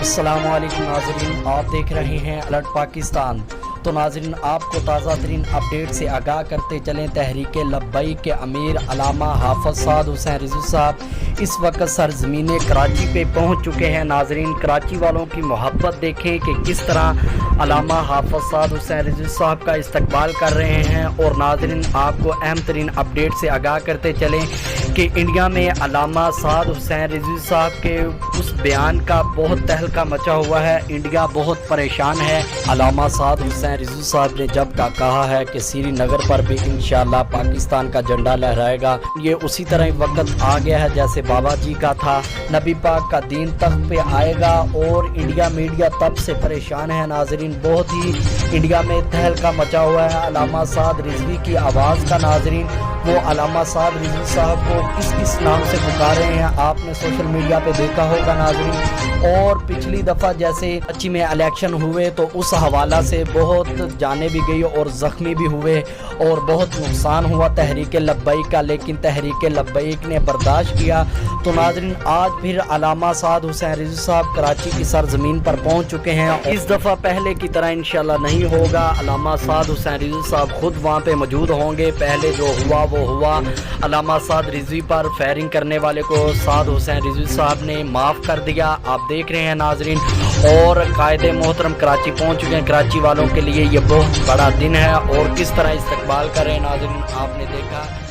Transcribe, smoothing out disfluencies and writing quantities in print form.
अस्सलाम वालेकुम नाज़रीन, आप देख रहे हैं अलर्ट पाकिस्तान। तो नाज़रीन, आपको ताज़ा तरीन अपडेट से आगाह करते चलें। तहरीक लब्बैक के अमीर अल्लामा हाफ़िज़ साद हुसैन रिज़वी साहब इस वक्त सरज़मीन कराची पे पहुंच चुके हैं। नाज़रीन, कराची वालों की मोहब्बत देखें कि किस तरह अल्लामा हाफ़िज़ साद हुसैन रिज़वी साहब का इस्तकबाल कर रहे हैं। और नाज़रीन, आपको अहम तरीन अपडेट से आगाह करते चलें कि इंडिया में अल्लामा साद हुसैन रिज़वी साहब के उस बयान का बहुत तहलका मचा हुआ है। इंडिया बहुत परेशान है। अल्लामा साद हुसैन रिज़वी साहब ने जब का कहा है कि श्रीनगर पर भी इंशाअल्लाह पाकिस्तान का झंडा लहराएगा, ये उसी तरह वक्त आ गया है जैसे बाबा जी का था। नबी पाक का दीन तख्त पे आएगा और इंडिया मीडिया तब से परेशान है। नाजरीन, बहुत ही इंडिया में तहलका मचा हुआ है अल्लामा साद रिज़वी की आवाज़ का। नाजरीन, वो अल्लामा साद रिज़वी साहब को किस किस नाम से पुकारे हैं आपने सोशल मीडिया पे देखा होगा नाजरीन। और पिछली दफ़ा जैसे कराची में इलेक्शन हुए तो उस हवाला से बहुत जाने भी गई और ज़ख्मी भी हुए और बहुत नुकसान हुआ तहरीक लब्बैक का, लेकिन तहरीक लब्बैक ने बर्दाश्त किया। तो नाजरीन, आज फिर अल्लामा साद हुसैन रिज़वी साहब कराची की सरजमीन पर पहुंच चुके हैं। इस दफ़ा पहले की तरह इंशाल्लाह नहीं होगा। अल्लामा साद हुसैन रिज़वी साहब खुद वहाँ पे मौजूद होंगे। पहले जो हुआ वो हुआ। अल्लामा साद रिज़वी पर फायरिंग करने वाले को साद हुसैन रिज़वी साहब ने माफ़ कर दिया। आप देख रहे हैं नाजरीन, और कायदे मोहतरम कराची पहुंच चुके हैं। कराची वालों के लिए ये बहुत बड़ा दिन है और किस तरह इस्तकबाल करें नाजरीन, आपने देखा।